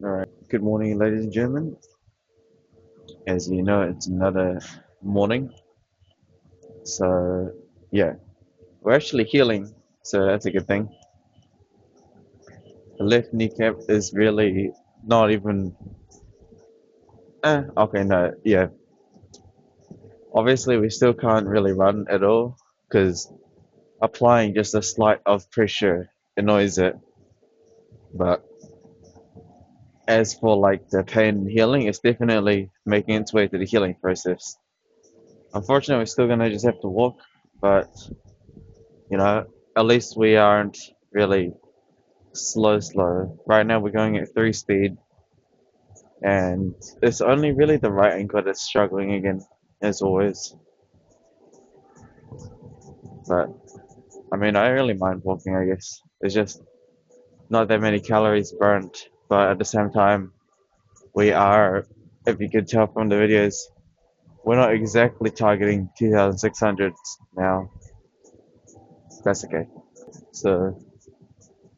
Alright, good morning, ladies and gentlemen. As you know, it's another morning. So, yeah, we're actually healing, so that's a good thing. The left kneecap is really not even. Okay, no, yeah. Obviously, we still can't really run at all because applying just a slight of pressure annoys it. But as for like the pain and healing, it's definitely making its way to the healing process. Unfortunately, we're still gonna just have to walk, but you know, at least we aren't really slow. Right now we're going at 3 speed, and it's only really the right ankle that's struggling again, as always. But I mean, I don't really mind walking, I guess. It's just not that many calories burnt, but at the same time, we are, if you could tell from the videos, we're not exactly targeting 2,600 now. That's okay. So,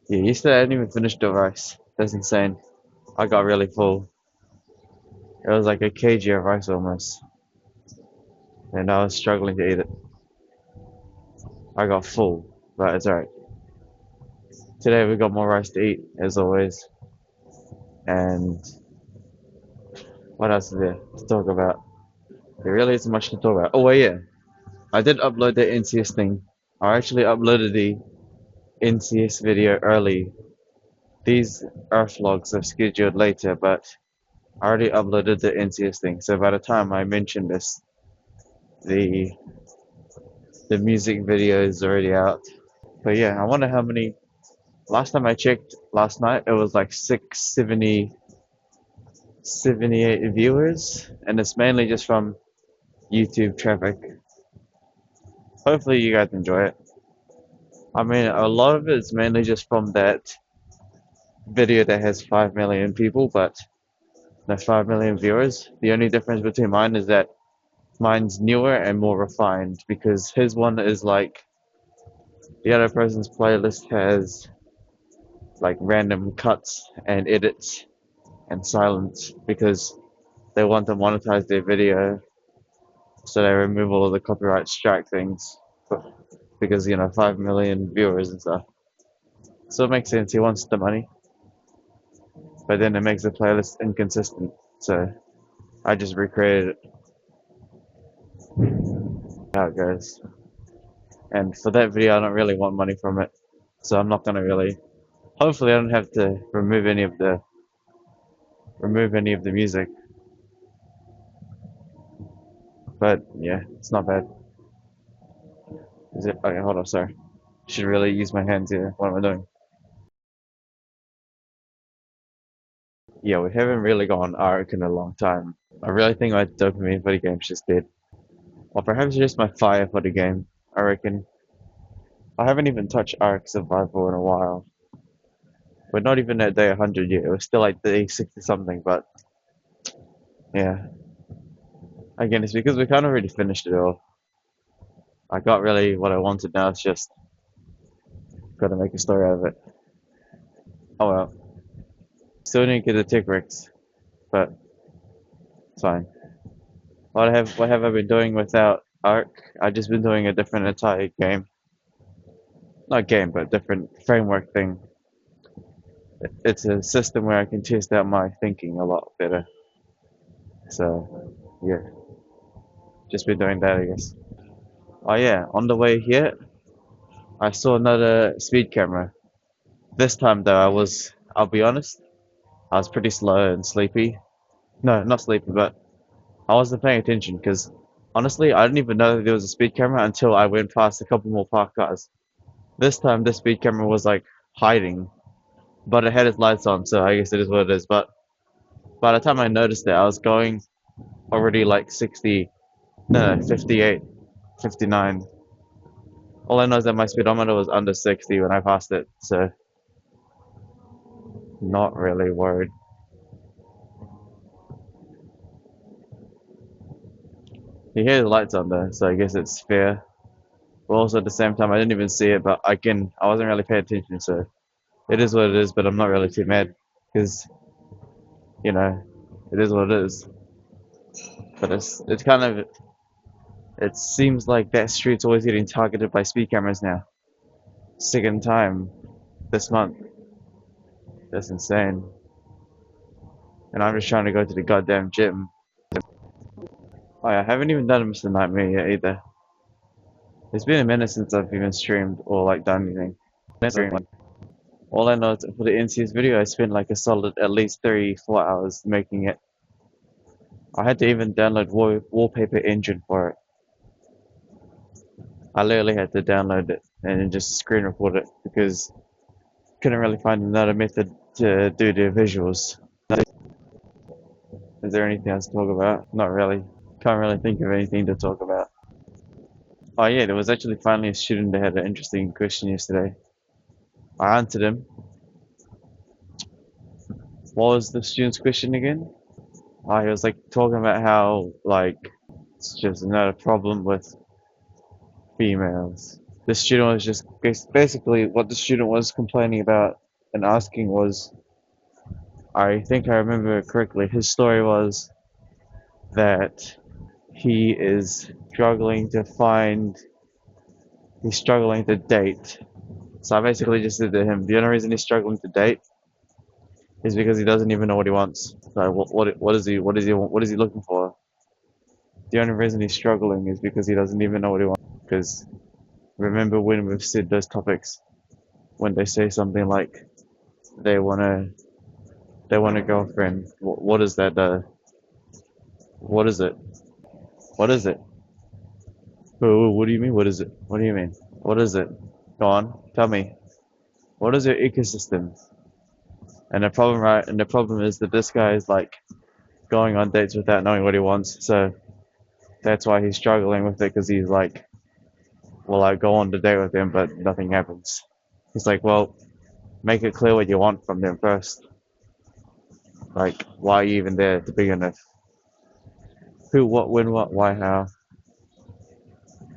yeah, yesterday I didn't even finish the rice. That's insane. I got really full. It was like a kg of rice almost, and I was struggling to eat it. I got full, but it's alright. Today we got more rice to eat, as always. And what else is there to talk about? There really isn't much to talk about. Oh, well, yeah. I did upload the NCS thing. I actually uploaded the NCS video early. These Earth logs are scheduled later, but I already uploaded the NCS thing. So by the time I mention this, the the music video is already out. But yeah, I wonder how many. Last time I checked last night, it was like 670, 78 viewers, and it's mainly just from YouTube traffic. Hopefully, you guys enjoy it. I mean, a lot of it is mainly just from that video that has 5 million people, but that's 5 million viewers. The only difference between mine is that mine's newer and more refined because his one is like the other person's playlist has like random cuts and edits and silence because they want to monetize their video, so they remove all of the copyright strike things because 5 million viewers and stuff. So it makes sense. He wants the money, but then it makes the playlist inconsistent. So I just recreated it how it goes. And for that video, I don't really want money from it, so I'm not gonna really. Hopefully, I don't have to remove any of the music. But yeah, it's not bad. Is it? Okay, hold on. Sorry. Should really use my hands here. What am I doing? Yeah, we haven't really gone ARC in a long time. I really think my dopamine for the game's just dead. Or perhaps just my fire for the game. I reckon. I haven't even touched ARC Survival in a while. We're not even at day 100 yet. We're still like day 60 something, but yeah. Again, it's because we kind of already finished it all. I got really what I wanted now. It's just gotta make a story out of it. Oh well. Still didn't get the tick Rex, but it's fine. What have I been doing without ARC? I've just been doing a different entire game. Not game, but different framework thing. It's a system where I can test out my thinking a lot better. So, yeah, just been doing that, I guess. Oh yeah, on the way here, I saw another speed camera. This time though, I'll be honest, I was pretty slow and sleepy. No, not sleepy, but I wasn't paying attention because honestly, I didn't even know that there was a speed camera until I went past a couple more parked cars. This time, this speed camera was like hiding, but it had its lights on, so I guess it is what it is. But by the time I noticed it, I was going already like 60, no, 58, 59. All I know is that my speedometer was under 60 when I passed it, so not really worried. He had the lights on though, so I guess it's fair. But also at the same time, I didn't even see it, but I wasn't really paying attention, so it is what it is, but I'm not really too mad. because you know it is what it is. But it's kind of it seems like that street's always getting targeted by speed cameras now. Second time this month. That's insane. And I'm just trying to go to the goddamn gym. Oh yeah, I haven't even done a Mr. Nightmare yet either. It's been a minute since I've even streamed or like done anything. Streaming. All I know is for the NCS video, I spent like a solid at least 3-4 hours making it. I had to even download wallpaper engine for it. I literally had to download it and then just screen record it because couldn't really find another method to do the visuals. Is there anything else to talk about? Not really. Can't really think of anything to talk about. Oh yeah, there was actually finally a student that had an interesting question yesterday. I answered him. What was the student's question again? Oh, he was like talking about how like it's just not a problem with females. The student was just basically what the student was complaining about and asking was, I think I remember correctly, his story was that he is struggling to find, he's struggling to date. So I basically just said to him, the only reason he's struggling to date is because he doesn't even know what he wants. So what is he looking for? The only reason he's struggling is because he doesn't even know what he wants. Because remember when we've said those topics, when they say something like they wanna they want a girlfriend, what is that? What is it? What is it? What do you mean? What is it? What do you mean? What is it? Go on, tell me. What is your ecosystem? And the problem, right? And the problem is that this guy is like going on dates without knowing what he wants. So that's why he's struggling with it because he's like, well, I go on the date with him, but nothing happens. He's like, well, make it clear what you want from them first. Like, why are you even there to begin with? Who, what, when, what, why, how?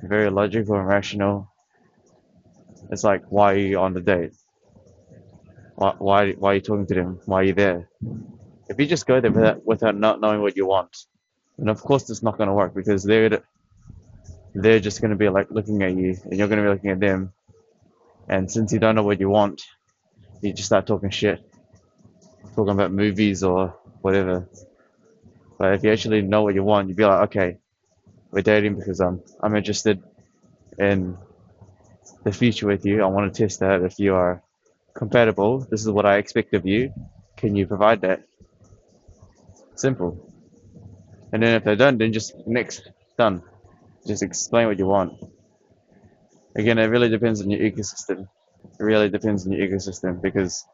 Very logical and rational. It's like, why are you on the date? Why are you talking to them? Why are you there? If you just go there without not knowing what you want, then of course it's not going to work because they're just going to be like looking at you and you're going to be looking at them. And since you don't know what you want, you just start talking shit, talking about movies or whatever. But if you actually know what you want, you'd be like, okay, we're dating because I'm interested in the future with you. I want to test that if you are compatible. This is what I expect of you. Can you provide that? Simple. And then if they don't, then just next, done. Just explain what you want. Again, it really depends on your ecosystem. It really depends on your ecosystem because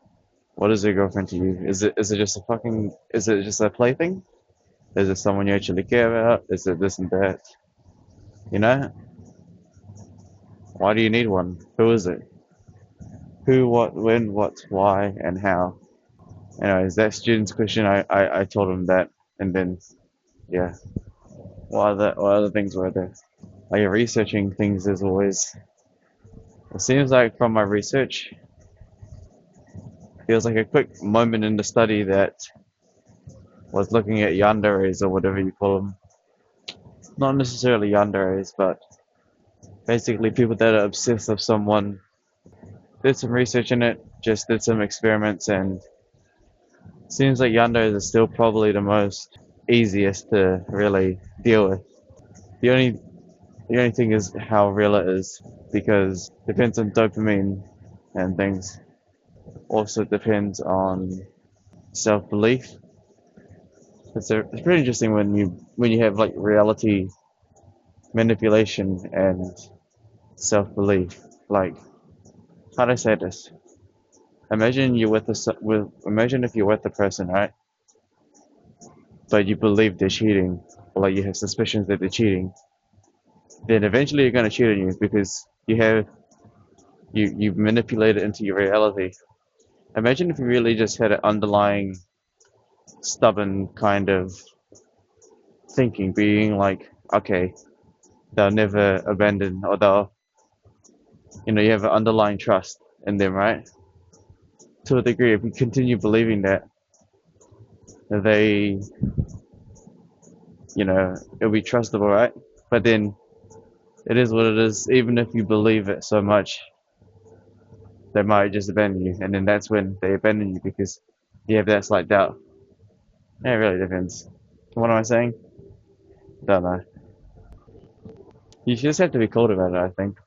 what is your girlfriend to you? Is it just a fucking is it just a plaything? Is it someone you actually care about? Is it this and that? You know? Why do you need one? Who is it? Who, what, when, what, why, and how? Anyways, that student's question, I told him that, and then, yeah. What other things were there? Like researching things is always. It seems like from my research, feels like a quick moment in the study that was looking at yanderes or whatever you call them. Not necessarily yanderes, but basically people that are obsessed with someone. Did some research in it, just did some experiments, and seems like yanderes are still probably the most easiest to really deal with. The only the only thing is how real it is because it depends on dopamine and things. Also depends on self-belief. It's pretty interesting when you have like reality manipulation and self-belief. Like, how do I say this? Imagine you're imagine if you're with a person, right? But you believe they're cheating, or like you have suspicions that they're cheating. Then eventually you're gonna cheat on you because you've manipulated into your reality. Imagine if you really just had an underlying stubborn kind of thinking, being like, okay, they'll never abandon, or they'll, you have an underlying trust in them, right? To a degree, if you continue believing that, they, it'll be trustable, right? But then it is what it is. Even if you believe it so much, they might just abandon you, and then that's when they abandon you because you have that slight doubt. Yeah, it really depends. What am I saying? Don't know. You just have to be cool about it, I think.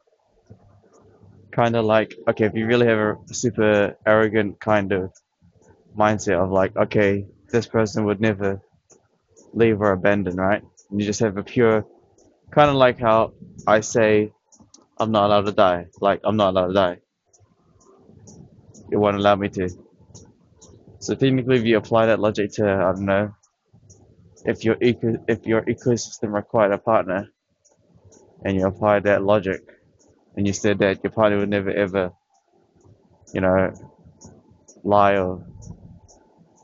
Kind of like, okay, if you really have a super arrogant kind of mindset of like, okay, this person would never leave or abandon, right? And you just have a pure, kind of like how I say, I'm not allowed to die. Like, I'm not allowed to die. It won't allow me to. So technically, if you apply that logic to, I don't know, if your ecosystem required a partner, and you apply that logic, and you said that your partner would never ever, you know, lie or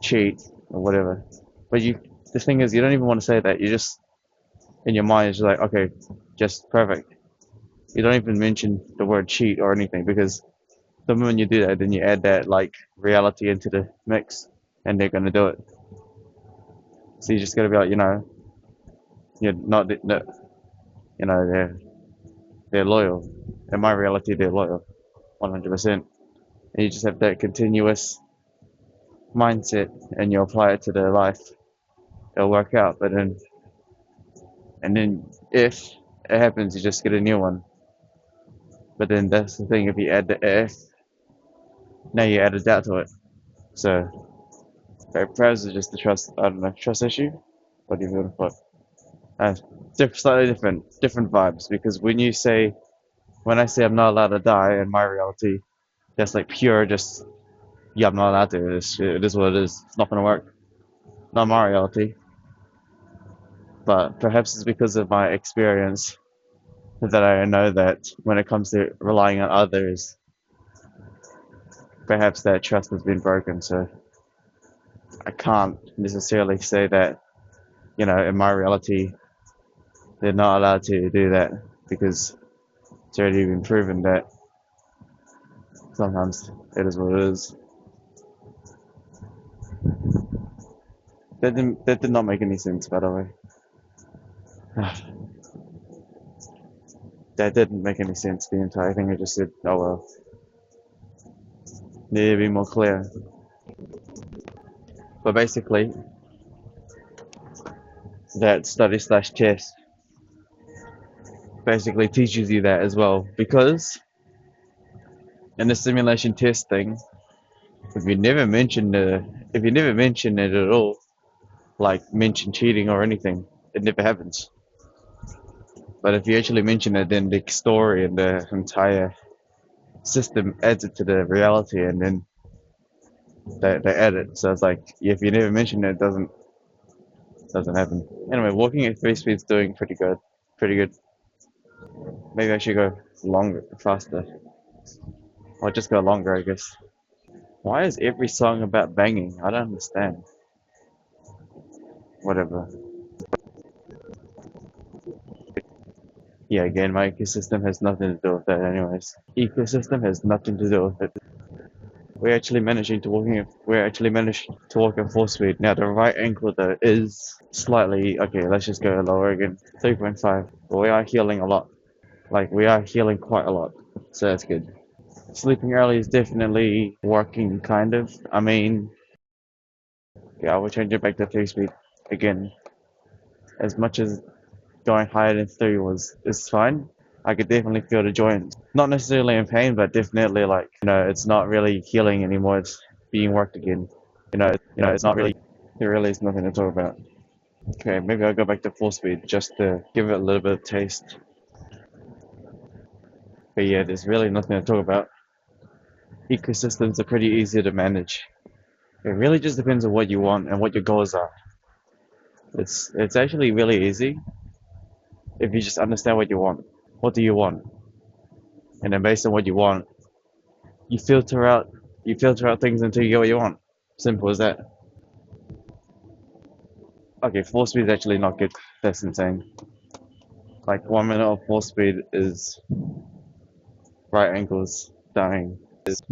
cheat or whatever. But the thing is, you don't even want to say that. You just, in your mind, it's just like, okay, just perfect. You don't even mention the word cheat or anything because the moment you do that, then you add that like reality into the mix, and they're gonna do it. So you just gotta be like, you're not, no, they're loyal. In my reality, they're loyal, 100%. And you just have that continuous mindset, and you apply it to their life. It'll work out. And then if it happens, you just get a new one. But then that's the thing. If you add the if, now you add a doubt to it. So perhaps it's just the trust. I don't know, trust issue. What do you want to put? Uh, slightly different vibes. Because when I say I'm not allowed to die in my reality, that's like pure just yeah, I'm not allowed to. It is what it is. It's not gonna work. Not my reality. But perhaps it's because of my experience that I know that when it comes to relying on others, perhaps that trust has been broken. So I can't necessarily say that, in my reality, they're not allowed to do that because it's already been proven that sometimes it is what it is. That did not make any sense, by the way. That didn't make any sense. The entire thing I just said. Oh well, need to be more clear. But basically, that study slash test basically teaches you that as well because in the simulation test thing, if you never mention if you never mention it at all, like mention cheating or anything, it never happens. But if you actually mention it, then the story and the entire system adds it to the reality, and then they add it. So it's like if you never mention it, it doesn't happen. Anyway, walking at 3 speed is doing pretty good. Pretty good. Maybe I should go longer, faster, or just go longer, I guess. Why is every song about banging? I don't understand. Whatever. Yeah, again, my ecosystem has nothing to do with that, anyways. Ecosystem has nothing to do with it. We're actually managed to walk at 4 speed. Now the right ankle though is slightly okay. Let's just go lower again. 3.5. But we are healing a lot. Like we are healing quite a lot, so that's good. Sleeping early is definitely working, kind of. I mean, yeah, I will change it back to 3 speed again. As much as going higher than 3 is fine. I could definitely feel the joint. Not necessarily in pain, but definitely like, it's not really healing anymore. It's being worked again. It's not really, there really is nothing to talk about. Okay, maybe I'll go back to 4 speed just to give it a little bit of taste. But yeah, there's really nothing to talk about. Ecosystems are pretty easy to manage. It really just depends on what you want and what your goals are. It's actually really easy if you just understand what you want. What do you want? And then based on what you want, you filter out you filter out things until you get what you want. Simple as that. Okay, 4 speed is actually not good. That's insane. Like 1 minute of 4 speed is right ankles dying. Is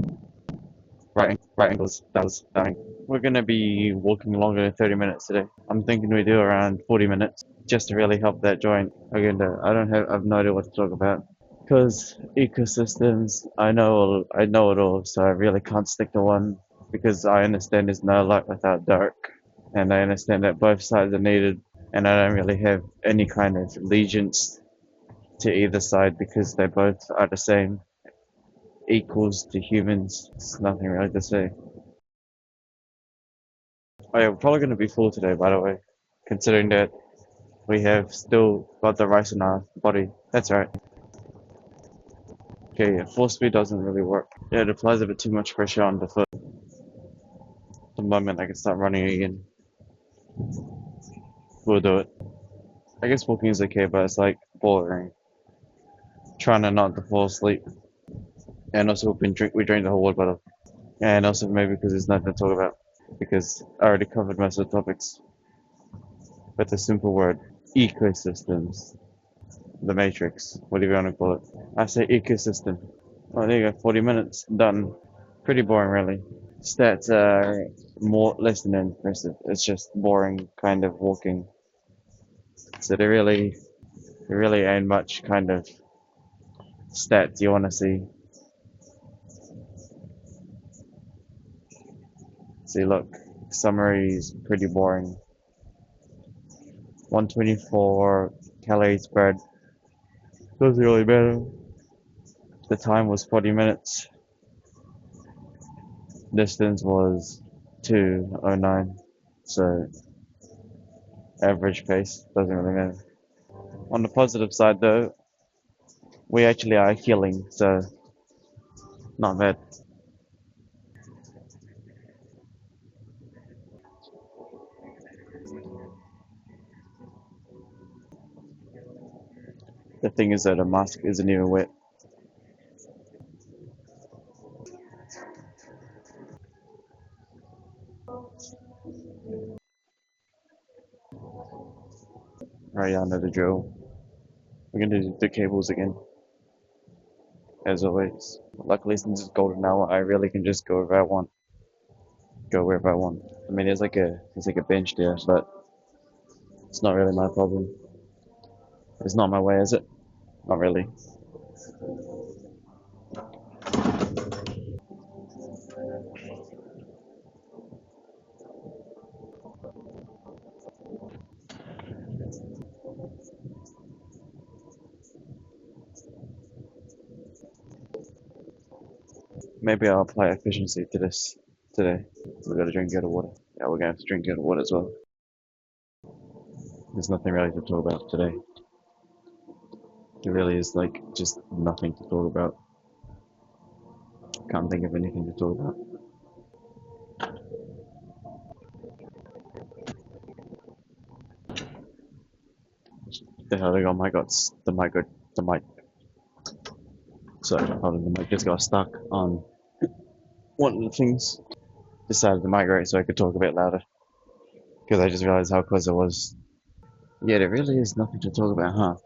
right angles, down. We're gonna be walking longer than 30 minutes today. I'm thinking we do around 40 minutes just to really help that joint. Again, I've no idea what to talk about. Because ecosystems, I know it all, so I really can't stick to one because I understand there's no light without dark, and I understand that both sides are needed, and I don't really have any kind of allegiance to either side because they both are the same, equals to humans. It's nothing really to say. Oh yeah, we're probably going to be full today, by the way, considering that we have still got the rice in our body. That's right. Okay, yeah, full speed doesn't really work. Yeah, it applies a bit too much pressure on the foot. The moment I can start running again, we'll do it. I guess walking is okay, but it's like boring. Trying to not to fall asleep. And also we drank the whole water bottle. And also maybe because there's nothing to talk about. Because I already covered most of the topics. But the simple word, ecosystems. The matrix, whatever you want to call it. I say ecosystem. Oh, there you go, 40 minutes, done. Pretty boring, really. Stats are less than impressive. It's just boring kind of walking. So there really ain't much kind of stats you want to see. See, look, summary is pretty boring. 124 calories spread. Doesn't really matter. The time was 40 minutes. Distance was 209. So average pace doesn't really matter. On the positive side, though, we actually are healing, so not bad. The thing is that the mask isn't even wet. Right, I know the drill. We're gonna do the cables again, as always. Luckily, since it's golden hour, I really can just go wherever I want. Go wherever I want. I mean, there's like a bench there, but it's not really my problem. It's not my way, is it? Not really. Maybe I'll apply efficiency to this today. We gotta drink out of water. Yeah, we're gonna have to drink out of water as well. There's nothing really to talk about today. There really is like just nothing to talk about. Can't think of anything to talk about. The hell they got my guts. The mic. Sorry, hold on, the mic just got stuck on one of the things. Decided to migrate so I could talk a bit louder. Because I just realized how close it was. Yeah, there really is nothing to talk about, huh?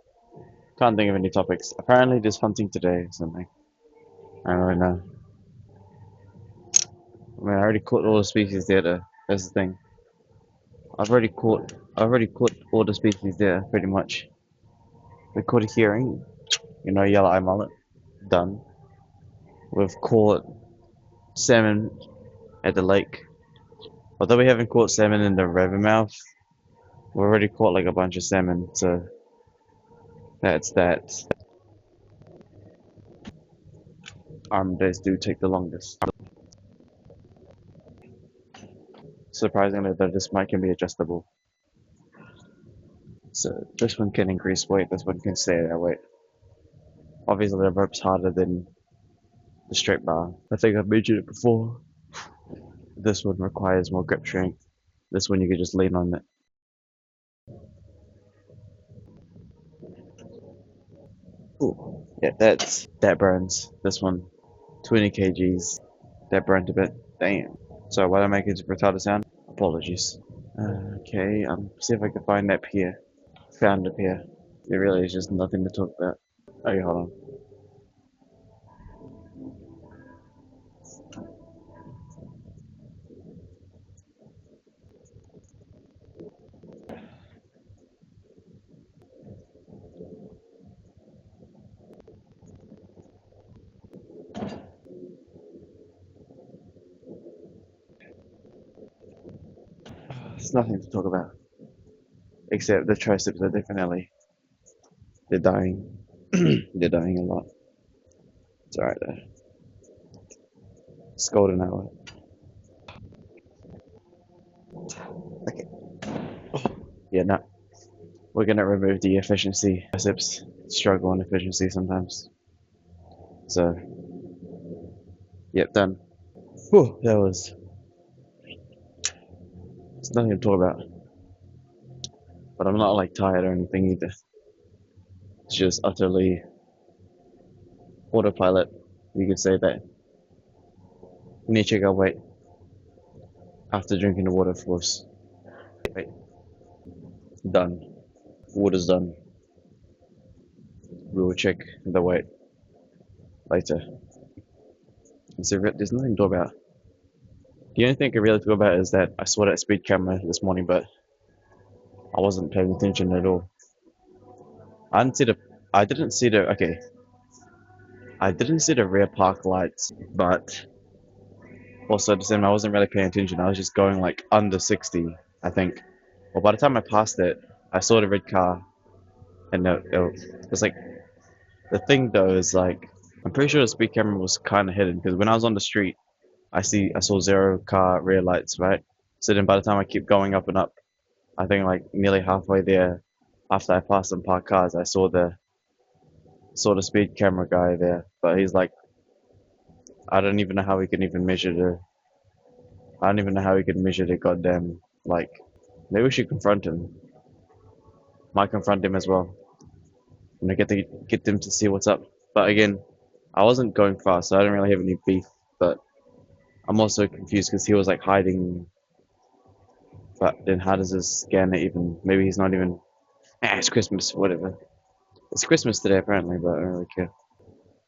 Can't think of any topics. Apparently there's hunting today or something. I don't really know. I mean, I already caught all the species there though. That's the thing. I've already caught all the species there, pretty much. We caught a herring, yellow eye mullet, done. We've caught salmon at the lake. Although we haven't caught salmon in the river mouth, we've already caught like a bunch of salmon, so that's that. Arm days do take the longest. Surprisingly, though, this mic can be adjustable. So this one can increase weight, this one can stay at weight. Obviously, the rope's harder than the straight bar. I think I've mentioned it before. This one requires more grip strength. This one you can just lean on it. Ooh, yeah, that burns. This one, 20 kgs. That burnt a bit. Damn. So why did I make it a retarded sound? Apologies. Okay, see if I can find that pier. Found a pier. There really is just nothing to talk about. Okay, hold on. There's nothing to talk about except the triceps are definitely they're dying. They're dying a lot. It's alright though. It's golden hour. Okay. Yeah, no. We're gonna remove the efficiency. Triceps struggle on efficiency sometimes. So, yep, done. Whew, that was. It's nothing to talk about. But I'm not like tired or anything either. It's just utterly autopilot. You could say that. We need to check our weight after drinking the water, of course. Wait, done. Water's done. We will check the weight later. And so there's nothing to talk about. The only thing I can really talk about is that I saw that speed camera this morning, but I wasn't paying attention at all. I didn't see the. I didn't see the. Okay, I didn't see the rear park lights, but also at the same time, I wasn't really paying attention. I was just going like under 60, I think. Well, by the time I passed it, I saw the red car, and it was like the thing though is like I'm pretty sure the speed camera was kind of hidden because when I was on the street, I saw zero car rear lights, right? So then by the time I keep going up and up, I think like nearly halfway there, after I passed some parked cars, I saw the speed camera guy there, but he's like I don't even know how he can even measure the. I don't even know how he could measure the goddamn like. Maybe we should confront him. Might confront him as well. Get them to see what's up. But again, I wasn't going fast, so I didn't really have any beef. But I'm also confused because he was like hiding. But then how does this scanner even? Maybe he's not even. It's Christmas, whatever. It's Christmas today apparently, but I don't really care.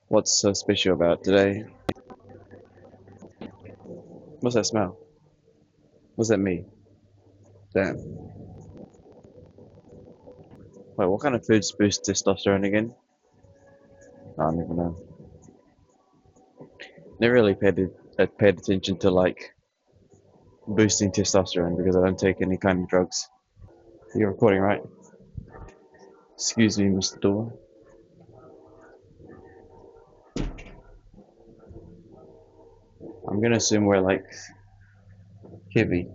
What's so special about today? What's that smell? Was that me? Damn. Wait, what kind of foods boost testosterone again? I don't even know. Never really paid attention to like boosting testosterone because I don't take any kind of drugs. You're recording, right? Excuse me, Mr. Door. I'm gonna assume we're like heavy.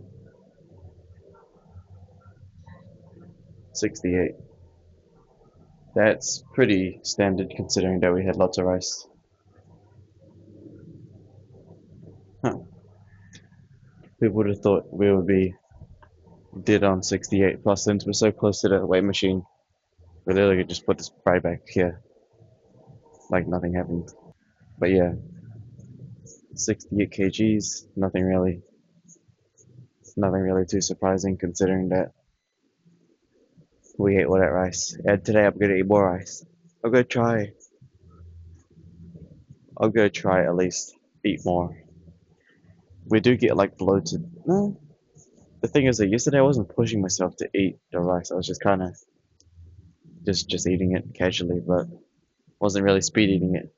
68. That's pretty standard considering that we had lots of rice. Huh. People would have thought we would be dead on 68 plus since we're so close to the weight machine. We literally could just put this right back here like nothing happened. But yeah, 68 kgs, nothing really too surprising considering that we ate all that rice. And today I'm gonna eat more rice. I'm gonna try. I'm gonna try at least eat more. We do get like bloated. No, the thing is that yesterday I wasn't pushing myself to eat the rice. I was just kind of just eating it casually, but wasn't really speed eating it.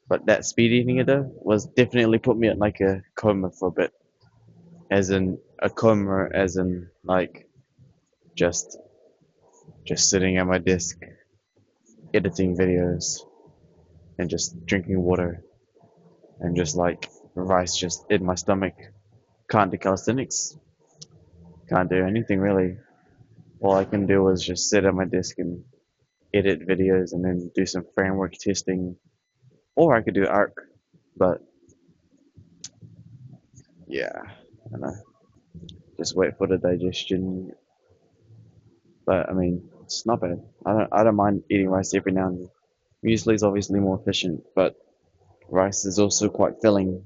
But that speed eating it though was definitely put me in like a coma for a bit, as in a coma, as in like just just sitting at my desk editing videos and just drinking water and just like rice just in my stomach. Can't do calisthenics. Can't do anything really. All I can do is just sit at my desk and edit videos and then do some framework testing. Or I could do ARC. But yeah, I don't know. Just wait for the digestion. But I mean, it's not bad. I don't mind eating rice every now and then. Muesli is obviously more efficient, but rice is also quite filling.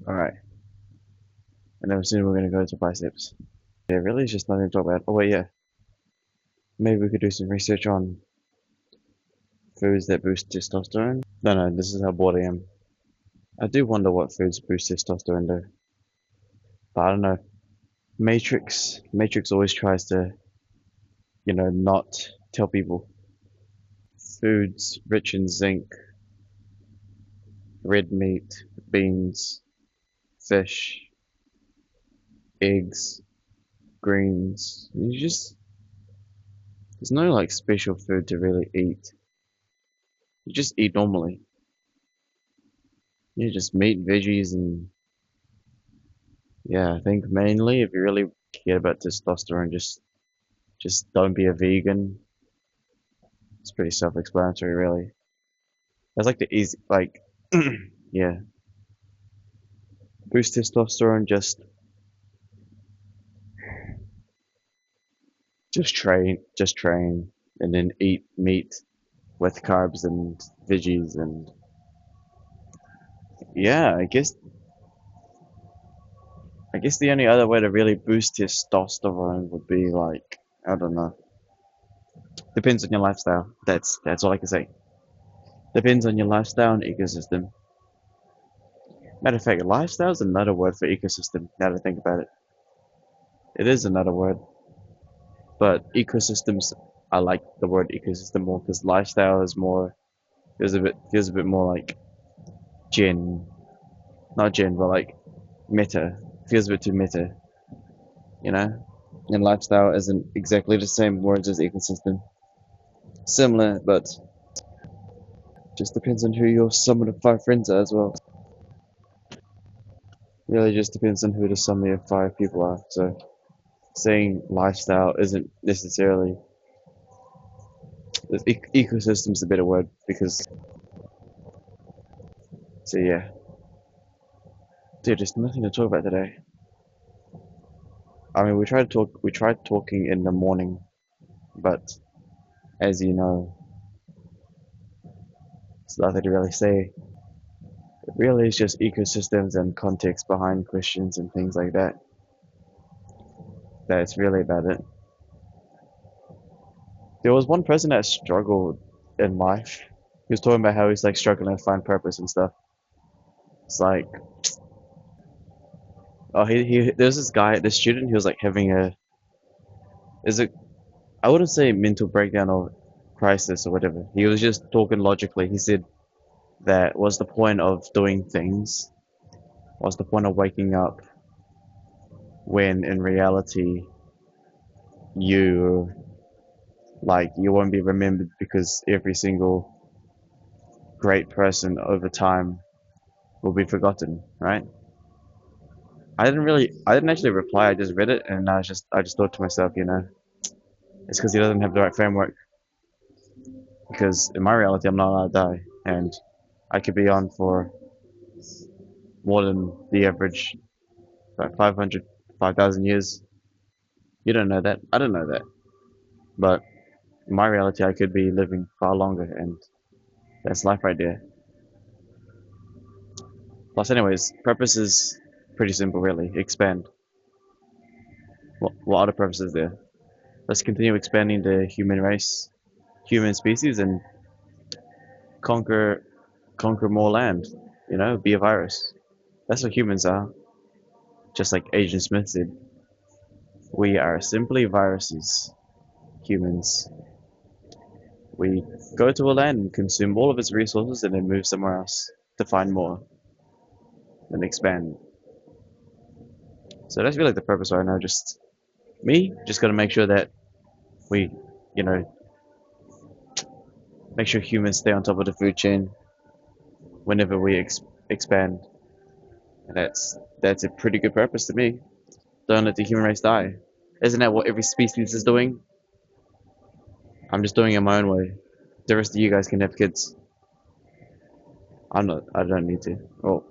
Alright, and then soon we're gonna go to biceps. Yeah, really, it's just nothing to talk about. Oh wait, yeah, maybe we could do some research on foods that boost testosterone. No, this is how bored I am. I do wonder what foods boost testosterone though. But I don't know. Matrix always tries to, not tell people. Foods rich in zinc red meat, beans, fish, eggs, greens. There's no like special food to really eat. You just eat normally. You just meat, veggies, and yeah, I think mainly if you really care about testosterone, just don't be a vegan. It's pretty self-explanatory, really. That's like the easy, like, yeah, boost testosterone. Just train, and then eat meat with carbs and veggies, and yeah, I guess the only other way to really boost testosterone would be like, I don't know. Depends on your lifestyle. That's all I can say. Depends on your lifestyle and ecosystem. Matter of fact, lifestyle is another word for ecosystem. Now to think about it, it is another word. But ecosystems, I like the word ecosystem more because lifestyle is more feels a bit more like gen, not gen, but like meta. Feels a bit too meta, you know. And lifestyle isn't exactly the same words as ecosystem. Similar, but just depends on who your sum of the five friends are as well. Really, just depends on who the sum of your five people are. So saying lifestyle isn't necessarily ecosystem's a better word because so yeah, dude, there's nothing to talk about today. I mean, we tried talking in the morning, but as you know, it's nothing to really say. It really is just ecosystems and context behind questions and things like that. That's really about it. There was one person that struggled in life. He was talking about how he's like struggling to find purpose and stuff. It's like, oh, there's this guy, this student, he was like having is it, I wouldn't say mental breakdown or crisis or whatever. He was just talking logically. He said that what's the point of doing things? What's the point of waking up when in reality you you won't be remembered because every single great person over time will be forgotten, right? I didn't actually reply. I just read it and I just thought to myself, it's because he doesn't have the right framework. Because in my reality, I'm not allowed to die, and I could be on for more than the average, like 500, 5,000 years. You don't know that. I don't know that. But in my reality, I could be living far longer, and that's life right there. Plus, anyways, purpose is pretty simple, really. Expand. What other purpose is there? Let's continue expanding the human race, human species, and conquer conquer more land. Be a virus. That's what humans are. Just like Agent Smith said, we are simply viruses. Humans. We go to a land and consume all of its resources and then move somewhere else to find more and expand. So that's really the purpose right now. Just gotta make sure that we, you know, make sure humans stay on top of the food chain whenever we expand. And that's a pretty good purpose to me. Don't let the human race die. Isn't that what every species is doing? I'm just doing it my own way. The rest of you guys can have kids. I'm not. I don't need to. Well,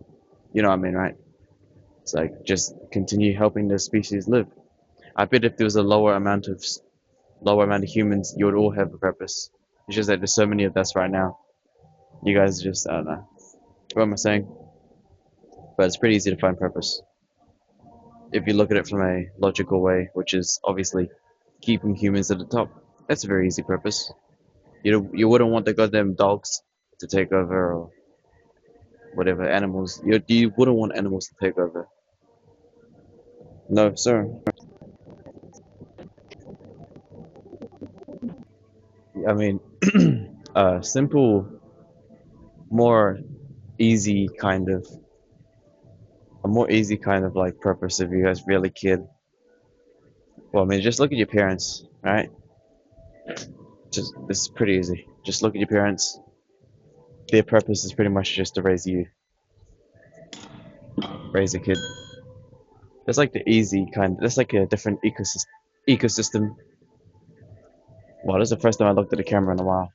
you know what I mean, right? It's like just continue helping the species live. I bet if there was a lower amount of humans, you would all have a purpose. It's just that there's so many of us right now. You guys just I don't know. What am I saying? But it's pretty easy to find purpose if you look at it from a logical way, which is obviously keeping humans at the top. That's a very easy purpose. You wouldn't want the goddamn dogs to take over or whatever animals. You wouldn't want animals to take over. No, sir. I mean, simple, more. easy kind of, a more easy kind of like purpose if you guys really cared. Well, I mean, just look at your parents, right? Just it's pretty easy. Just look at your parents. Their purpose is pretty much just to raise you, raise a kid. That's like the easy kind. That's like a different ecosystem. Well, this is the first time I looked at a camera in a while.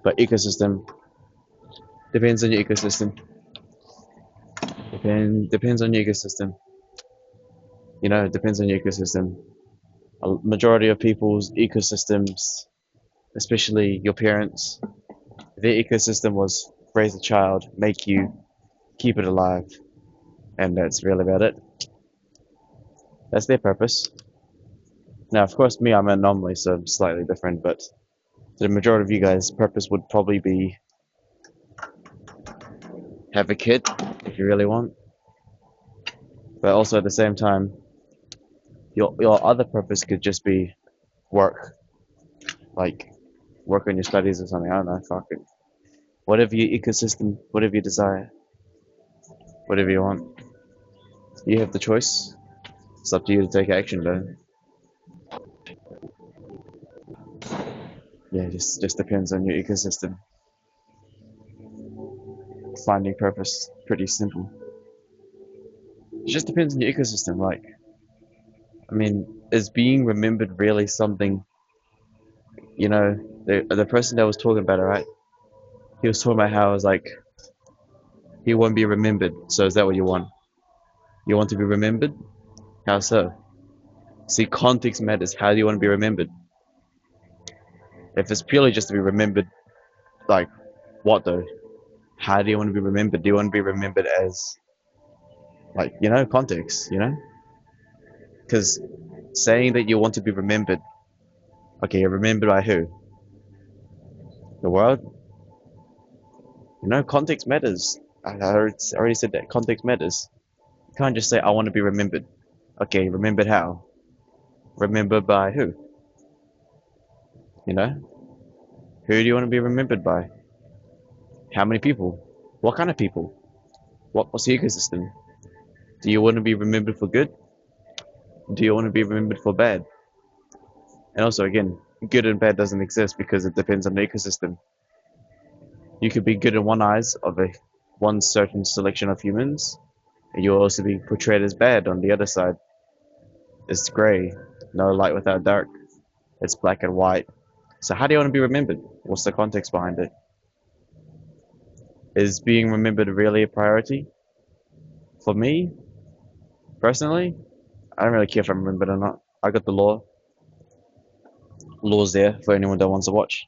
But ecosystem depends on your ecosystem. Depends on your ecosystem. You know, it depends on your ecosystem. A majority of people's ecosystems, especially your parents, their ecosystem was raise a child, make you, keep it alive, and that's really about it. That's their purpose. Now, of course, me, I'm an anomaly, so I'm slightly different, but the majority of you guys' purpose would probably be have a kid if you really want, but also at the same time, your other purpose could just be work, like work on your studies or something. I don't know, fuck it. Whatever your ecosystem, whatever you desire, whatever you want, you have the choice. It's up to you to take action, though. Yeah, just depends on your ecosystem. Finding purpose, pretty simple. It just depends on your ecosystem. Like, I mean, is being remembered really something? You know, the person that was talking about it, right? He was talking about how it was like he won't be remembered. So is that what you want? You want to be remembered? How so? See, context matters. How do you want to be remembered? If it's purely just to be remembered, like what though? How do you want to be remembered? Do you want to be remembered as like context? Because saying that you want to be remembered, okay, you're remembered by who? The world? Context matters. I already said that context matters. You can't just say I want to be remembered. Okay, remembered how? Remembered by who? You know, who do you want to be remembered by? How many people? What kind of people? What's the ecosystem? Do you want to be remembered for good? Do you want to be remembered for bad? And also, again, good and bad doesn't exist because it depends on the ecosystem. You could be good in one eyes of a one certain selection of humans, and you'll also be portrayed as bad on the other side. It's grey, no light without dark. It's black and white. So how do you want to be remembered? What's the context behind it? Is being remembered really a priority? For me, personally, I don't really care if I'm remembered or not. I got the law's there for anyone that wants to watch.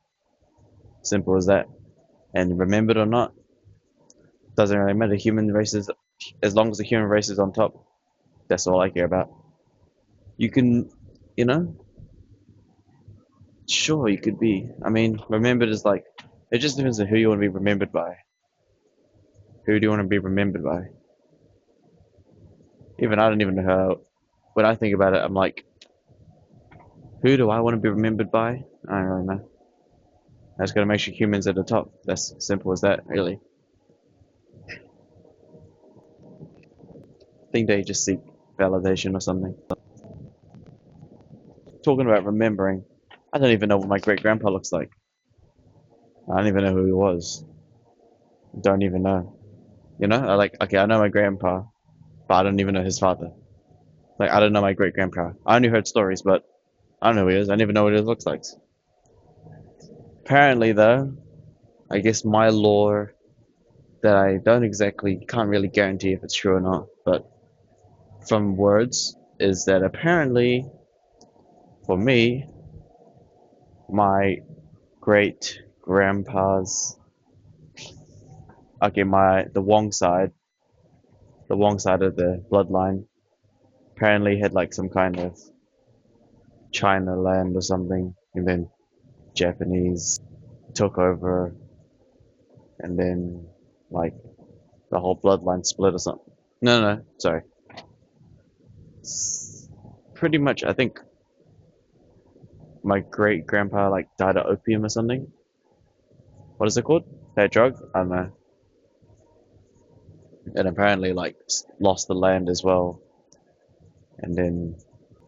Simple as that. And remembered or not, doesn't really matter. Human races, as long as the human race is on top, that's all I care about. You can, you know, sure, you could be. I mean, remembered is like, it just depends on who you want to be remembered by. Who do you want to be remembered by? Even I don't even know how. When I think about it, I'm like, who do I want to be remembered by? I don't really know. I just gotta make sure humans at the top. That's simple as that, really. I think they just seek validation or something. Talking about remembering, I don't even know what my great grandpa looks like. I don't even know who he was. Don't even know. I like, okay, I know my grandpa, but I don't even know his father. Like, I don't know my great grandpa. I only heard stories, but I don't know who he is. I don't even know what he looks like. Apparently, though, I guess my lore that I don't exactly can't really guarantee if it's true or not, but from words is that apparently for me, my great grandpa's okay, the Wong side of the bloodline apparently had like some kind of China land or something, and then Japanese took over, and then like the whole bloodline split or something. No, no, sorry. Pretty much, I think my great grandpa like died of opium or something. What is it called? That drug? I don't know. and apparently like lost the land as well. And then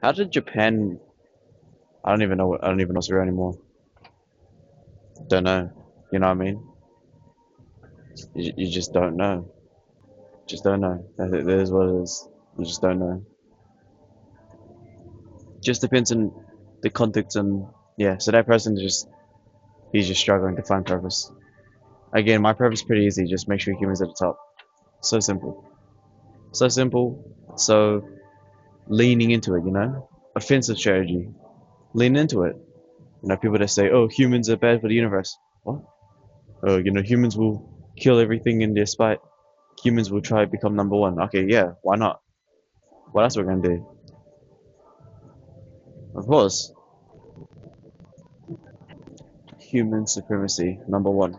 how did Japan? I don't even know. I don't even know what's real anymore. Don't know. You know what I mean? You just don't know. Just don't know. That is what it is. You just don't know. Just depends on the context and yeah. So that person just he's just struggling to find purpose. Again, my purpose is pretty easy. Just make sure humans at the top. So simple. So simple. So leaning into it. You know, offensive strategy. Lean into it. You know, people that say, "Oh, humans are bad for the universe." What? Oh, you know, humans will kill everything in their spite. Humans will try to become number one. Okay, yeah, why not? What else we're gonna do? Of course, human supremacy, number one.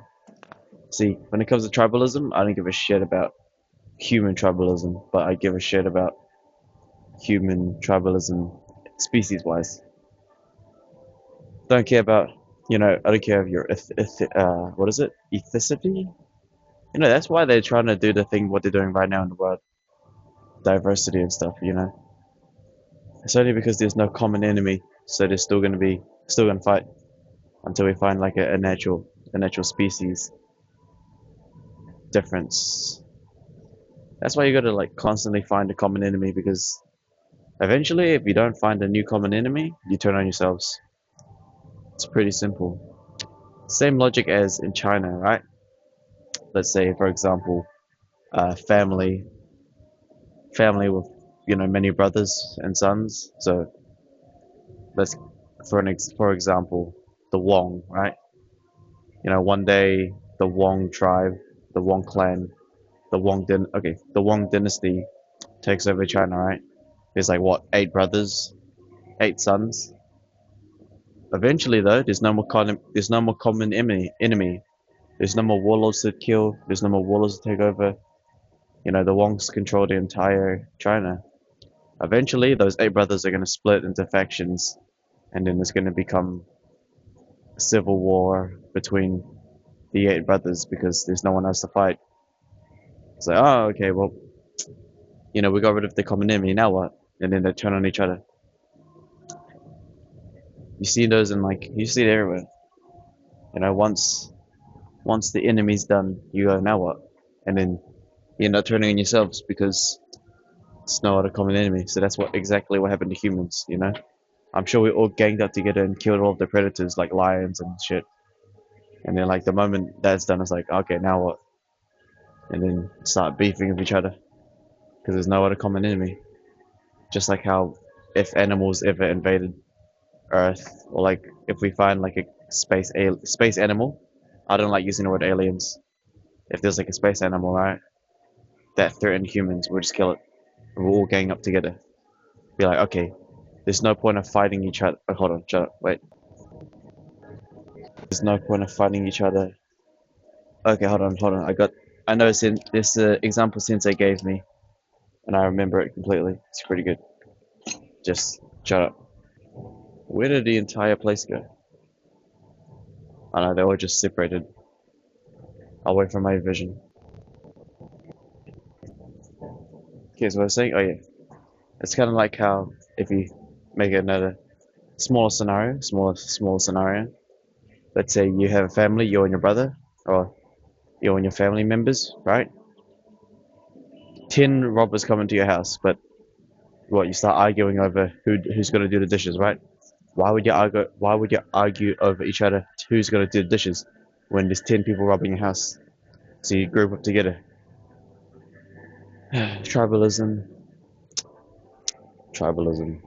See, when it comes to tribalism, I don't give a shit about human tribalism, but I give a shit about human tribalism species wise. Don't care about, you know, I don't care if you're, what is it? Ethnicity? You know, that's why they're trying to do the thing, what they're doing right now in the world, diversity and stuff, you know? It's only because there's no common enemy, so they're still gonna fight until we find like a natural species difference. That's why you gotta like constantly find a common enemy because eventually, if you don't find a new common enemy, you turn on yourselves. It's pretty simple. Same logic as in China, right? Let's say, for example, family with many brothers and sons. So let's for example, the Wong, right? You know, one day the Wong tribe, the Wong clan, the Wong dynasty takes over China, right? There's like what, eight brothers, eight sons. Eventually, though, there's no more common enemy. There's no more warlords to kill. There's no more warlords to take over. You know, the Wongs control the entire China. Eventually, those eight brothers are going to split into factions, and then there's going to become a civil war between the eight brothers because there's no one else to fight. It's like, oh, okay, well, you know, we got rid of the common enemy. Now what? And then they turn on each other. You see those in like you see it everywhere. You know, once the enemy's done, you go now what? And then you end up turning on yourselves because it's no other common enemy. So that's exactly what happened to humans. You know, I'm sure we all ganged up together and killed all of the predators like lions and shit. And then like the moment that's done, it's like okay, now what? And then start beefing with each other because there's no other common enemy. Just like how if animals ever invaded Earth, or like if we find like a space animal, I don't like using the word aliens. If there's like a space animal, right, that threatened humans, we'll just kill it. We'll all gang up together. Be like, okay, there's no point of fighting each other. Oh, hold on, shut up, wait. There's no point of fighting each other. Okay, hold on. I know this example Sensei gave me, and I remember it completely. It's pretty good. Just shut up. Where did the entire place go? I know they all just separated away from my vision. Okay, so what I was saying, oh yeah, it's kind of like how if you make another smaller scenario. Let's say you have a family, you and your brother, or you and your family members, right? 10 robbers come into your house, but what you start arguing over who's gonna do the dishes, right? Why would you argue over each other who's gonna do the dishes when there's 10 people robbing your house? So you group up together. Tribalism, tribalism,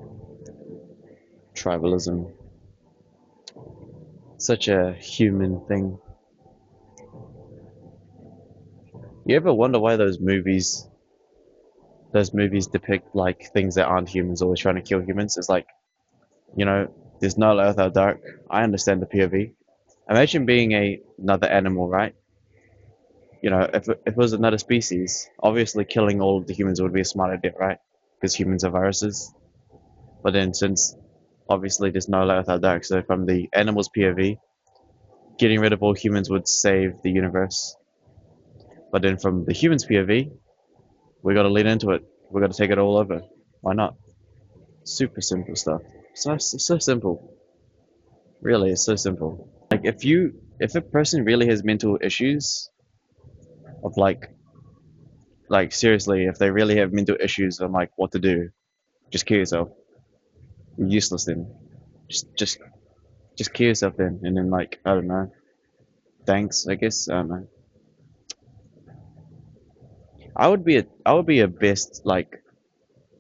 tribalism. Such a human thing. You ever wonder why those movies depict like things that aren't humans always trying to kill humans? It's like, you know, there's no light without dark. I understand the POV. Imagine being another animal, right? You know, if it was another species, obviously killing all of the humans would be a smart idea, right? Because humans are viruses. But then since obviously there's no light without dark, so from the animal's POV, getting rid of all humans would save the universe. But then from the humans' POV, We gotta lean into it. We gotta take it all over. Why not? Super simple stuff. So simple. Really, it's so simple. Like if a person really has mental issues of like seriously, if they really have mental issues on like what to do, just kill yourself. You're useless then. Just just just kill yourself then, and then like I don't know. Thanks, I guess. I don't know. I would be a best like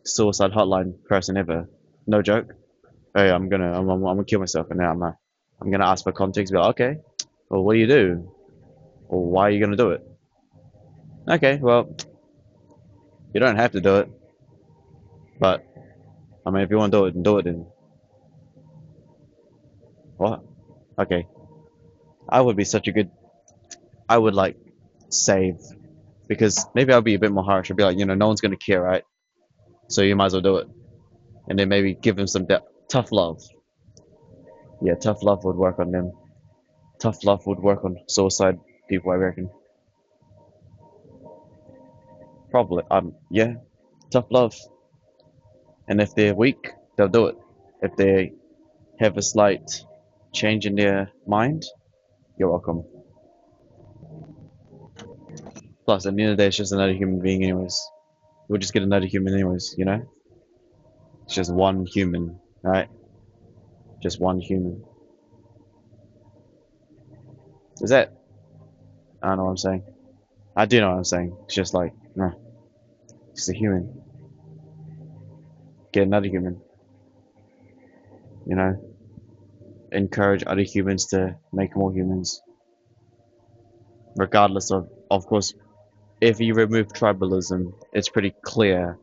suicide hotline person ever. No joke. Hey, I'm gonna kill myself, and now I'm gonna ask for context. Be like, okay, well, what do you do, or why are you gonna do it? Okay, well, you don't have to do it, but I mean, if you want to do it, then do it. Then what? Okay, I would be such a good. I would like save because maybe I'll be a bit more harsh. I'll be like, no one's gonna care, right? So you might as well do it, and then maybe give them some tough love. Yeah, tough love would work on them. Tough love would work on suicide people, I reckon. Probably. Yeah, tough love. And if they're weak, they'll do it. If they have a slight change in their mind, you're welcome. Plus, at the end of the day, it's just another human being, anyways. We'll just get another human, anyways. It's just one human, right? Just one human. Is that? I don't know what I'm saying. I do know what I'm saying. It's just like, nah, just a human. Get another human, you know? Encourage other humans to make more humans. Regardless of course, if you remove tribalism, it's pretty clear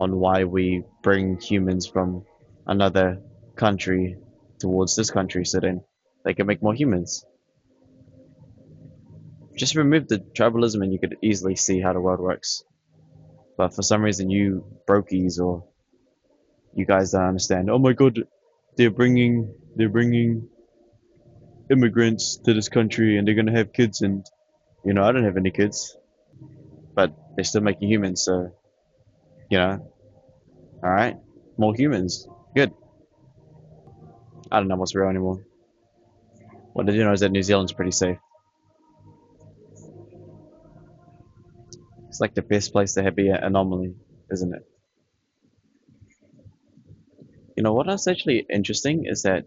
on why we bring humans from another country towards this country so then they can make more humans. Just remove the tribalism and you could easily see how the world works. But for some reason, you brokies or you guys don't understand. Oh my god, they're bringing immigrants to this country and they're gonna have kids and I don't have any kids, but they're still making humans. So all right, more humans, good. I don't know what's real anymore. What I do know is that New Zealand's pretty safe. It's like the best place to be an anomaly, isn't it? You know what else actually interesting is that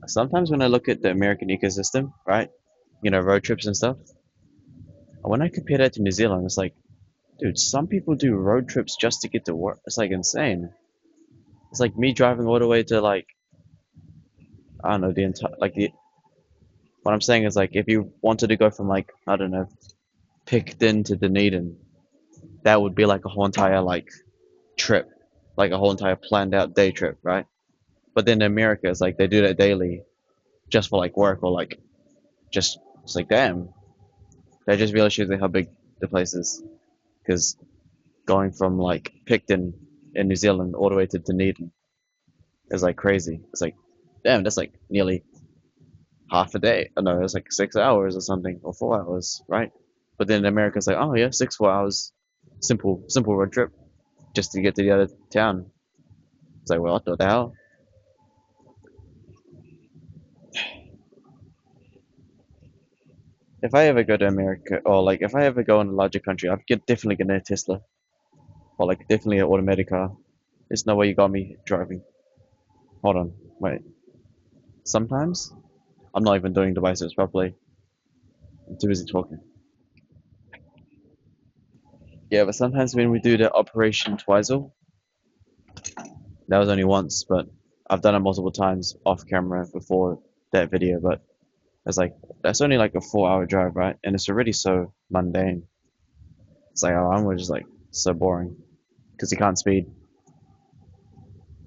sometimes when I look at the American ecosystem, right? Road trips and stuff. When I compare that to New Zealand, it's like, dude, some people do road trips just to get to work. It's like insane. It's like me driving all the way to like I don't know the entire like the. What I'm saying is like if you wanted to go from like I don't know Picton to Dunedin, that would be like a whole entire like trip, like a whole entire planned out day trip, right? But then in America, it's like they do that daily just for like work or like just it's like damn, that just really shows you how big the place is. Because going from like Picton in New Zealand all the way to Dunedin is like crazy. It's like damn, that's like nearly half a day. Oh, no, it's like 6 hours or something or 4 hours, right? But then in America, it's like oh yeah, 6 4 hours, simple road trip just to get to the other town. It's like well, what the hell? If I ever go to America, or like if I ever go in a larger country, I'd definitely get a Tesla, or like definitely an automatic car. There's no way you got me driving. Hold on, wait. Sometimes I'm not even doing devices properly. I'm too busy talking. Yeah, but sometimes when we do the Operation Twizel, that was only once, but I've done it multiple times off camera before that video. But it's like that's only like a 4 hour drive, right? And it's already so mundane. It's like oh, I'm just like so boring because you can't speed.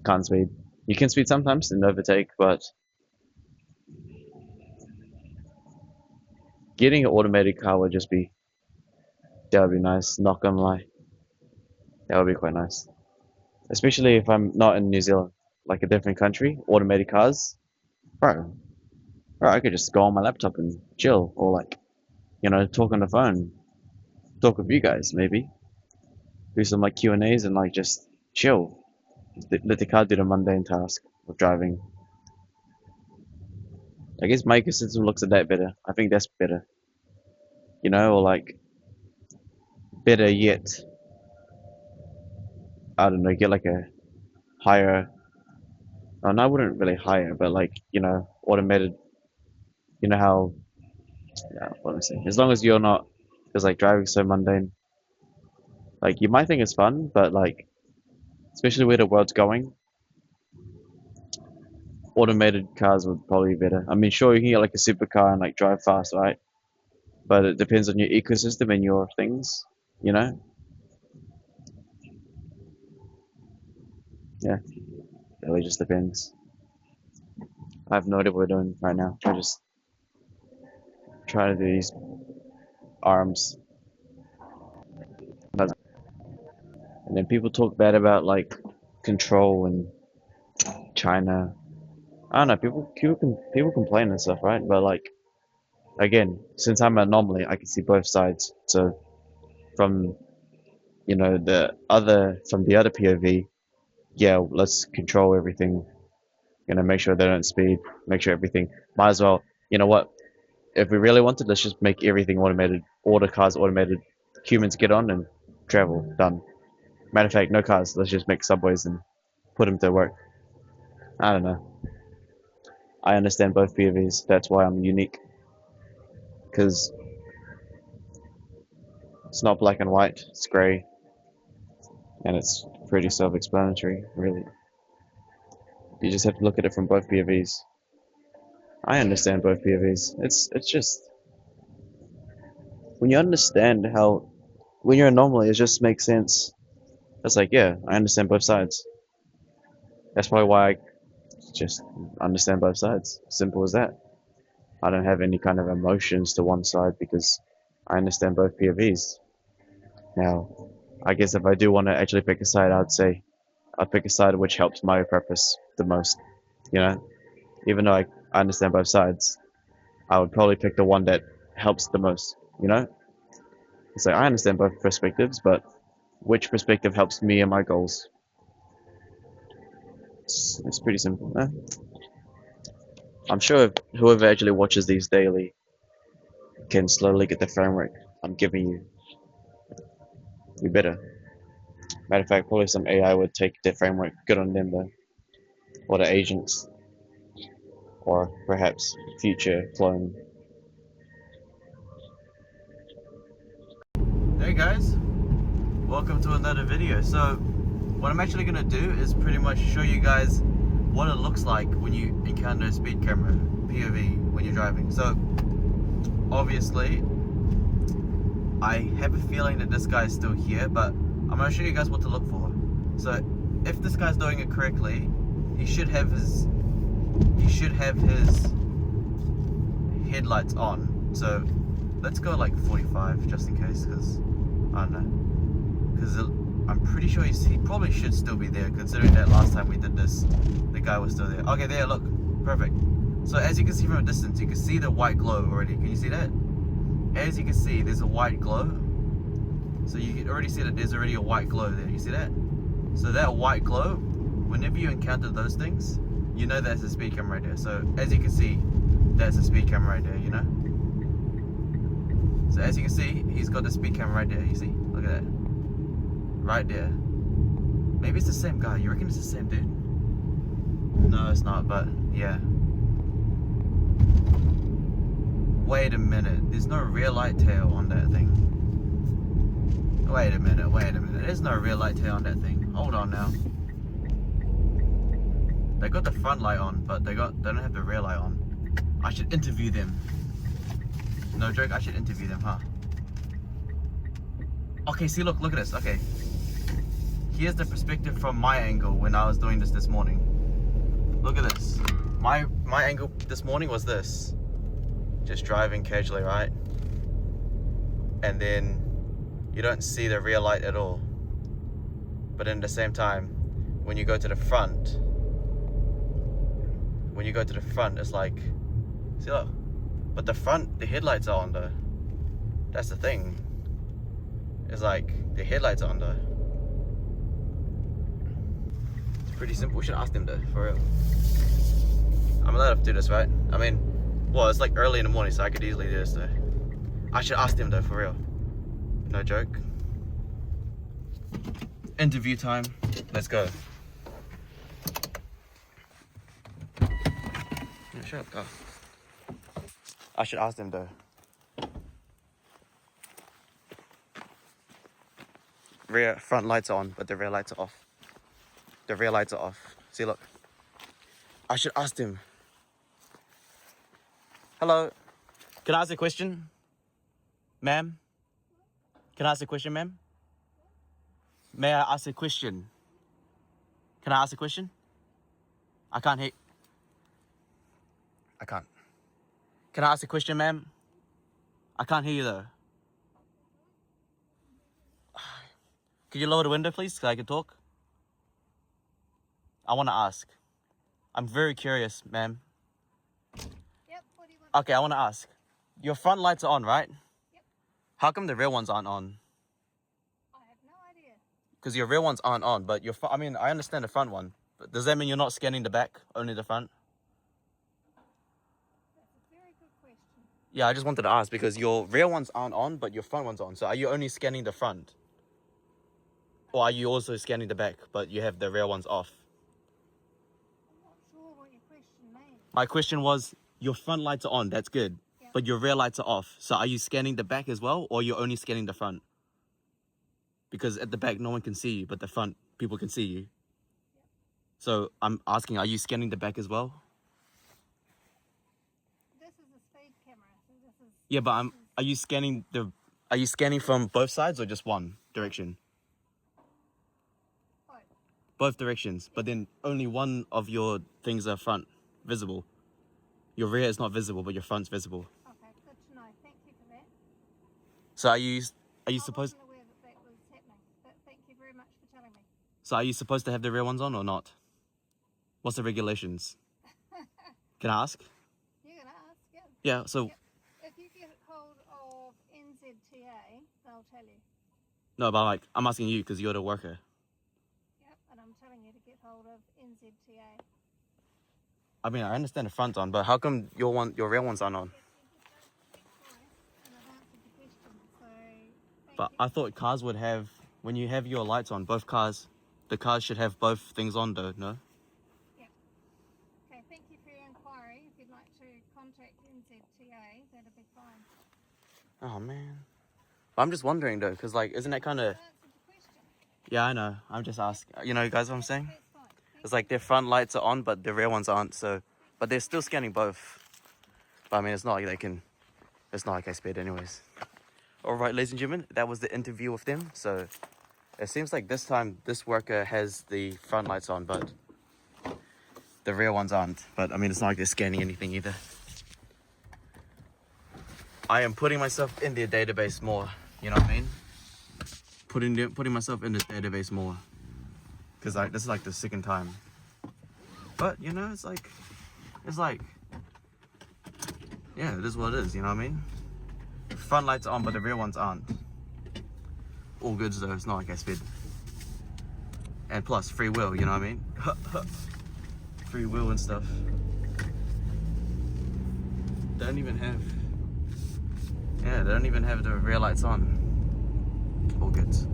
Can't speed. You can speed sometimes and overtake, but getting an automated car would just be that would be nice. Not gonna lie, that would be quite nice. Especially if I'm not in New Zealand, like a different country. Automated cars, bro. Bro, I could just go on my laptop and chill, or like talk on the phone, talk with you guys maybe. do some like Q&As and like just chill. Let the car do the mundane task of driving. I guess my ecosystem looks at that better. I think that's better, or like better yet, I don't know, get like a higher, oh, no, I wouldn't really hire, but like, automated, how, yeah, what am I saying? As long as you're not, because like driving so mundane, like you might think it's fun, but like, especially where the world's going, automated cars would probably be better. I mean, sure, you can get like a supercar and like drive fast, right? But it depends on your ecosystem and your things, you know? Yeah, it really just depends. I have no idea what we're doing right now. We're just trying to do these arms. And then people talk bad about like control and China. I don't know, people complain and stuff, right? But like again, since I'm an anomaly, I can see both sides. So from from the other POV, yeah, let's control everything. Make sure they don't speed, make sure everything. Might as well, you know what? If we really wanted, let's just make everything automated. Order cars automated. Humans get on and travel. Done. Matter of fact, no cars. Let's just make subways and put them to work. I don't know. I understand both POVs. That's why I'm unique. Because it's not black and white. It's gray. And it's pretty self-explanatory, really. You just have to look at it from both POVs. I understand both POVs. It's just when you understand how when you're a anomaly, it just makes sense. It's like, yeah, I understand both sides. That's probably why I just understand both sides. Simple as that. I don't have any kind of emotions to one side because I understand both POVs. Now, I guess if I do want to actually pick a side, I'd say I'd pick a side which helps my purpose the most. Even though I understand both sides, I would probably pick the one that helps the most. It's like I understand both perspectives, but which perspective helps me and my goals? It's pretty simple. I'm sure if whoever actually watches these daily can slowly get the framework I'm giving you. You better. Matter of fact, probably some AI would take the framework. Good on them though. Or the agents. Or perhaps future clone. Hey guys, welcome to another video. So what I'm actually going to do is pretty much show you guys what it looks like when you encounter a speed camera POV when you're driving. So obviously I have a feeling that this guy is still here, but I'm going to show you guys what to look for. So if this guy's doing it correctly, he should have his headlights on. So let's go like 45 just in case, because I don't know, because I'm pretty sure he probably should still be there, considering that last time we did this the guy was still there. Okay, there, look, perfect. So as you can see from a distance, you can see the white glow already. Can you see that? As you can see, there's a white glow. So you can already see that there's already a white glow there. You see that? So that white glow, whenever you encounter those things, you know that's a speed camera right there. So as you can see, that's a speed camera right there, So as you can see, he's got the speed camera right there, you see? Look at that. Right there. Maybe it's the same guy. You reckon it's the same dude? No, it's not, but yeah. Wait a minute. There's no rear light tail on that thing. Wait a minute. There's no rear light tail on that thing. Hold on now. They got the front light on, but they don't have the rear light on. I should interview them. No joke, I should interview them, huh? Okay, see, look at this. Okay. Here's the perspective from my angle when I was doing this morning. Look at this. My angle this morning was this. Just driving casually, right? And then you don't see the rear light at all. But at the same time, when you go to the front, it's like, see, look. But the headlights are on though. That's the thing. It's like the headlights are on though. Pretty simple. We should ask them though, for real. I'm allowed to do this, right? I mean, well, it's like early in the morning, so I could easily do this though. I should ask them though, for real. No joke. Interview time. Let's go. Yeah, shut up. Oh. I should ask them though. Rear front lights are on, but the rear lights are off. The rear lights are off. See, look. I should ask them. Hello. Can I ask a question? Ma'am? Can I ask a question, ma'am? May I ask a question? Can I ask a question? I can't hear. I can't. Can I ask a question, ma'am? I can't hear you though. Could you lower the window, please, so I can talk? I want to ask. I'm very curious, ma'am. Yep, what do you want? Okay, I want to ask. Your front lights are on, right? Yep. How come the rear ones aren't on? I have no idea. Because your rear ones aren't on, but your I mean, I understand the front one. But does that mean you're not scanning the back, only the front? That's a very good question. Yeah, I just wanted to ask because your rear ones aren't on, but your front one's on. So are you only scanning the front? Or are you also scanning the back, but you have the rear ones off? I'm not sure what your question means. My question was, your front lights are on, that's good. Yeah. But your rear lights are off. So are you scanning the back as well, or you're only scanning the front? Because at the back, no one can see you, but the front, people can see you. Yeah. So I'm asking, are you scanning the back as well? This is a speed camera, so this is... Yeah, but are you scanning from both sides or just one direction? Both. Both directions, but then only one of your things are front visible. Your rear is not visible, but your front's visible. Okay, good to know. Thank you for that. So are you supposed? I wasn't aware that that was happening, but thank you very much for telling me. So are you supposed to have the rear ones on or not? What's the regulations? Can I ask? You're going to ask, yeah. Yeah. So Yep. If you get hold of NZTA, they'll tell you. no, but like I'm asking you because you're the worker. Yep, and I'm telling you to get hold of NZTA. I mean, I understand the front's on, but how come your rear ones aren't on? Yep, you just don't click twice, and I've answered the question, so thank But you. I thought cars would have, when you have your lights on, both cars, the cars should have both things on though, no? Okay, thank you for your inquiry. If you'd like to contact NZTA, that'd be fine. Oh man. But I'm just wondering though, because like, isn't that kind of, I've answered the question. yeah, I know. I'm just asking, you know, guys, what I'm saying? That's fine. It's like their front lights are on, but the rear ones aren't. So, but they're still scanning both. But I mean, it's not like they can. It's not like I sped anyways. All right, ladies and gentlemen, that was the interview with them. So, it seems like this time this worker has the front lights on, but the rear ones aren't. But I mean, it's not like they're scanning anything either. I am putting myself in their database more. You know what I mean? Putting myself in the database more. Because this is like the second time. But, you know, it's like, yeah, it is what it is, you know what I mean? The front lights are on, but the rear ones aren't. All goods though, it's not like I sped. And plus, free will, you know what I mean? Free will and stuff. They don't even have the rear lights on. All goods.